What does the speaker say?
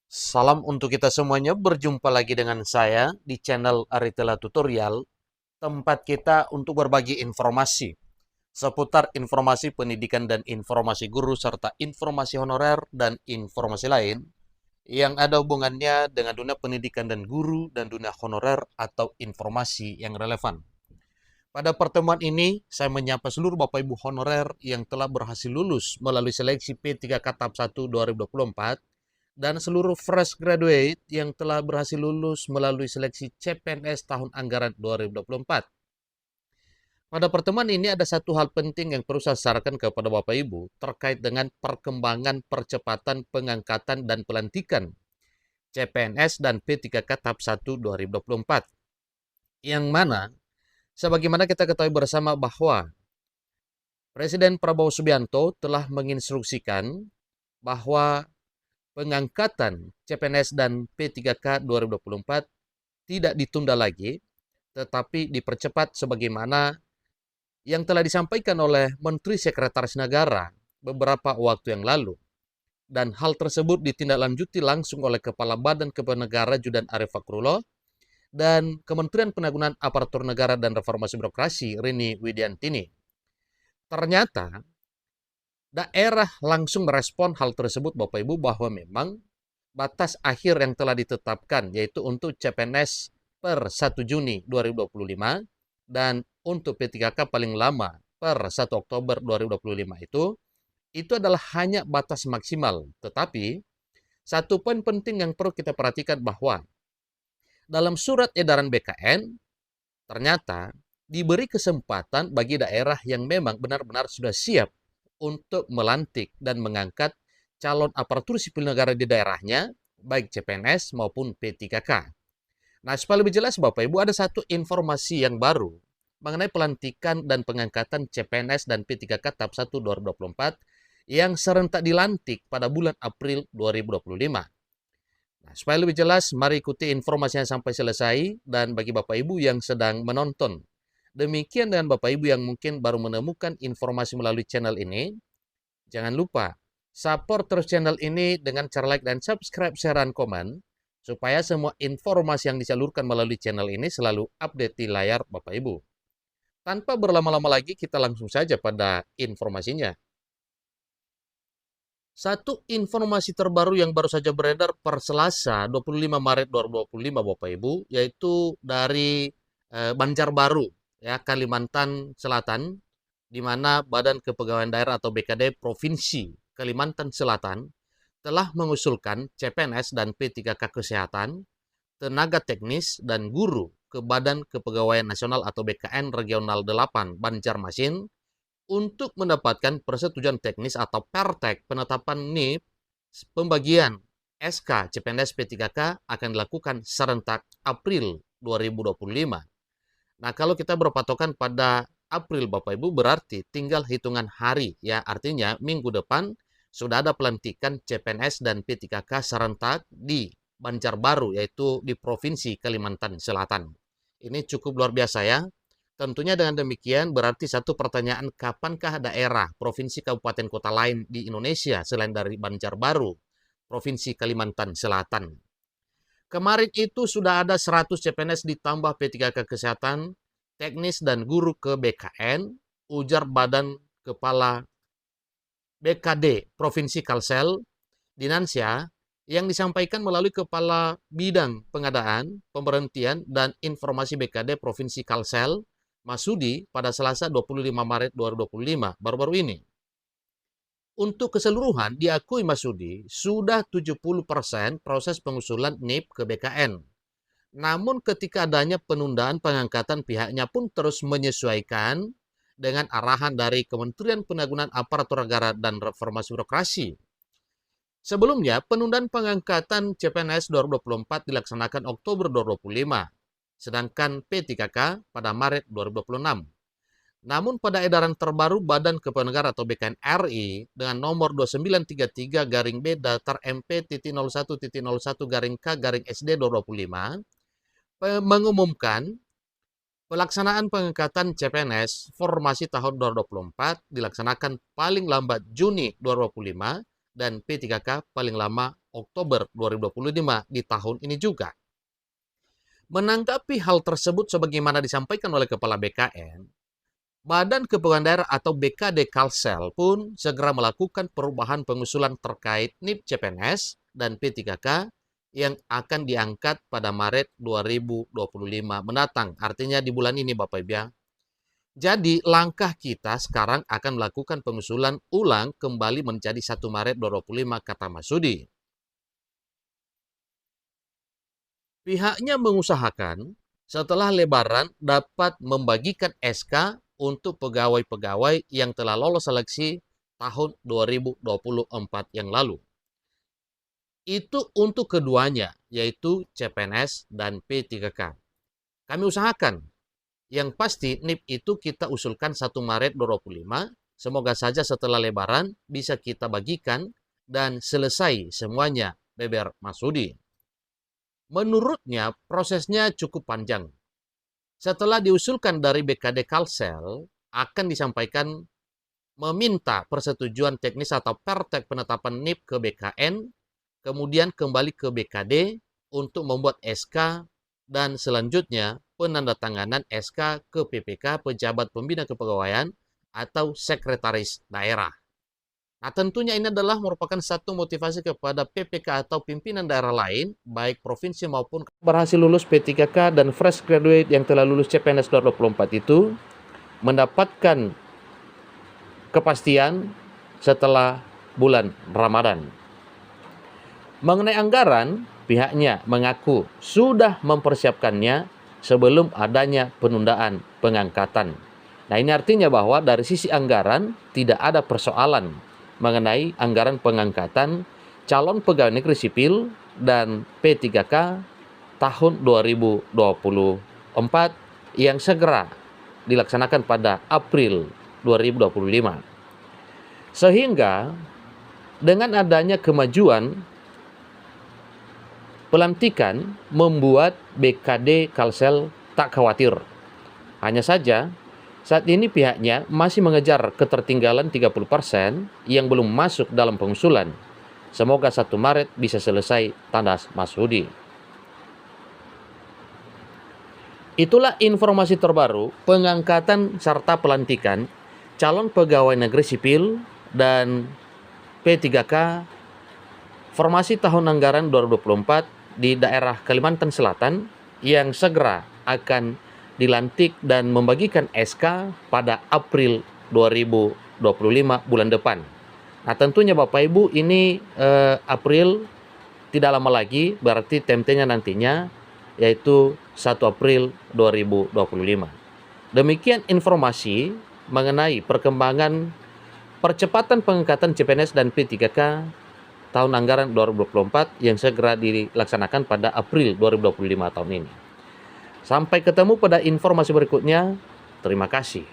Salam untuk kita semuanya, berjumpa lagi dengan saya di channel Aritela Tutorial, tempat kita untuk berbagi informasi seputar informasi pendidikan dan informasi guru serta informasi honorer dan informasi lain yang ada hubungannya dengan dunia pendidikan dan guru dan dunia honorer atau informasi yang relevan. Pada pertemuan ini, saya menyapa seluruh Bapak Ibu honorer yang telah berhasil lulus melalui seleksi P3K Tahap 1 2024 dan seluruh fresh graduate yang telah berhasil lulus melalui seleksi CPNS tahun anggaran 2024. Pada pertemuan ini ada satu hal penting yang perlu saya sarankan kepada Bapak Ibu terkait dengan perkembangan percepatan pengangkatan dan pelantikan CPNS dan P3K Tahap 1 2024. Yang mana sebagaimana kita ketahui bersama bahwa Presiden Prabowo Subianto telah menginstruksikan bahwa pengangkatan CPNS dan P3K 2024 tidak ditunda lagi, tetapi dipercepat sebagaimana yang telah disampaikan oleh Menteri Sekretaris Negara beberapa waktu yang lalu. Dan hal tersebut ditindaklanjuti langsung oleh Kepala Badan Kepegawaian Negara Judan Arif Fakrullah dan Kementerian Penanggulangan Aparatur Negara dan Reformasi Birokrasi Rini Widiantini. Ternyata daerah langsung merespon hal tersebut Bapak Ibu bahwa memang batas akhir yang telah ditetapkan yaitu untuk CPNS per 1 Juni 2025 dan untuk P3K paling lama per 1 Oktober 2025 itu adalah hanya batas maksimal. Tetapi satu poin penting yang perlu kita perhatikan bahwa dalam surat edaran BKN ternyata diberi kesempatan bagi daerah yang memang benar-benar sudah siap untuk melantik dan mengangkat calon aparatur sipil negara di daerahnya, baik CPNS maupun P3K. Nah, supaya lebih jelas Bapak Ibu, ada satu informasi yang baru mengenai pelantikan dan pengangkatan CPNS dan P3K tahap 1 2024 yang serentak dilantik pada bulan April 2025. Nah, supaya lebih jelas, mari ikuti informasinya sampai selesai dan bagi Bapak Ibu yang sedang menonton. Demikian dengan Bapak Ibu yang mungkin baru menemukan informasi melalui channel ini, jangan lupa support terus channel ini dengan cara like dan subscribe, share, dan komen, supaya semua informasi yang disalurkan melalui channel ini selalu update di layar Bapak Ibu. Tanpa berlama-lama lagi, kita langsung saja pada informasinya. Satu informasi terbaru yang baru saja beredar per Selasa 25 Maret 2025 Bapak Ibu, yaitu dari Banjarbaru, ya, Kalimantan Selatan, di mana Badan Kepegawaian Daerah atau BKD Provinsi Kalimantan Selatan telah mengusulkan CPNS dan P3K Kesehatan, tenaga teknis, dan guru ke Badan Kepegawaian Nasional atau BKN Regional 8 Banjarmasin untuk mendapatkan persetujuan teknis atau pertek penetapan NIP pembagian SK CPNS P3K akan dilakukan serentak April 2025. Nah, kalau kita berpatokan pada April Bapak Ibu berarti tinggal hitungan hari ya, artinya minggu depan sudah ada pelantikan CPNS dan P3K serentak di Banjarbaru yaitu di Provinsi Kalimantan Selatan. Ini cukup luar biasa ya. Tentunya dengan demikian berarti satu pertanyaan, kapankah daerah, provinsi, kabupaten, kota lain di Indonesia selain dari Banjarbaru, Provinsi Kalimantan Selatan. Kemarin itu sudah ada 100 CPNS ditambah P3K Kesehatan, teknis dan guru ke BKN, ujar Badan Kepala BKD Provinsi Kalsel, Dinansia, yang disampaikan melalui Kepala Bidang Pengadaan, Pemberhentian, dan Informasi BKD Provinsi Kalsel, Masudi pada Selasa 25 Maret 2025, baru-baru ini. Untuk keseluruhan, diakui Masudi sudah 70% proses pengusulan NIP ke BKN. Namun ketika adanya penundaan pengangkatan pihaknya pun terus menyesuaikan dengan arahan dari Kementerian Penanggulangan Aparatur Negara dan Reformasi Birokrasi. Sebelumnya, penundaan pengangkatan CPNS 2024 dilaksanakan Oktober 2025. Sedangkan P3K pada Maret 2026. Namun pada edaran terbaru Badan Kepegawaian Negara atau BKN RI dengan nomor 2933 garing B datar MP.01.01 garing K garing SD 2025 mengumumkan pelaksanaan pengangkatan CPNS formasi tahun 2024 dilaksanakan paling lambat Juni 2025 dan P3K paling lama Oktober 2025 di tahun ini juga. Menanggapi hal tersebut sebagaimana disampaikan oleh Kepala BKN, Badan Kepegawaian Daerah atau BKD Kalsel pun segera melakukan perubahan pengusulan terkait NIP CPNS dan P3K yang akan diangkat pada Maret 2025 mendatang. Artinya di bulan ini Bapak Ibu ya. Jadi langkah kita sekarang akan melakukan pengusulan ulang kembali menjadi 1 Maret 2025 kata Mas Sudi. Pihaknya mengusahakan setelah Lebaran dapat membagikan SK untuk pegawai-pegawai yang telah lolos seleksi tahun 2024 yang lalu. Itu untuk keduanya, yaitu CPNS dan P3K. Kami usahakan, yang pasti NIP itu kita usulkan 1 Maret 2025, semoga saja setelah Lebaran bisa kita bagikan dan selesai semuanya, beber Mas Sudi. Menurutnya prosesnya cukup panjang. Setelah diusulkan dari BKD Kalsel, akan disampaikan meminta persetujuan teknis atau pertek penetapan NIP ke BKN, kemudian kembali ke BKD untuk membuat SK, dan selanjutnya penandatanganan SK ke PPK, Pejabat Pembina Kepegawaian atau Sekretaris Daerah. Nah, tentunya ini adalah merupakan satu motivasi kepada PPK atau pimpinan daerah lain, baik provinsi maupun berhasil lulus P3K dan fresh graduate yang telah lulus CPNS 2024 itu mendapatkan kepastian setelah bulan Ramadan. Mengenai anggaran, pihaknya mengaku sudah mempersiapkannya sebelum adanya penundaan pengangkatan. Nah, ini artinya bahwa dari sisi anggaran tidak ada persoalan mengenai anggaran pengangkatan calon pegawai negeri sipil dan P3K tahun 2024 yang segera dilaksanakan pada April 2025. Sehingga dengan adanya kemajuan pelantikan membuat BKD Kalsel tak khawatir. Hanya saja saat ini pihaknya masih mengejar ketertinggalan 30% yang belum masuk dalam pengusulan. Semoga 1 Maret bisa selesai, tandas Mas Sudi. Itulah informasi terbaru pengangkatan serta pelantikan calon pegawai negeri sipil dan P3K formasi tahun anggaran 2024 di daerah Kalimantan Selatan yang segera akan dilantik dan membagikan SK pada April 2025 bulan depan. Nah, tentunya Bapak Ibu ini April tidak lama lagi, berarti TMT-nya nantinya yaitu 1 April 2025. Demikian informasi mengenai perkembangan percepatan pengangkatan CPNS dan P3K tahun anggaran 2024 yang segera dilaksanakan pada April 2025 tahun ini. Sampai ketemu pada informasi berikutnya. Terima kasih.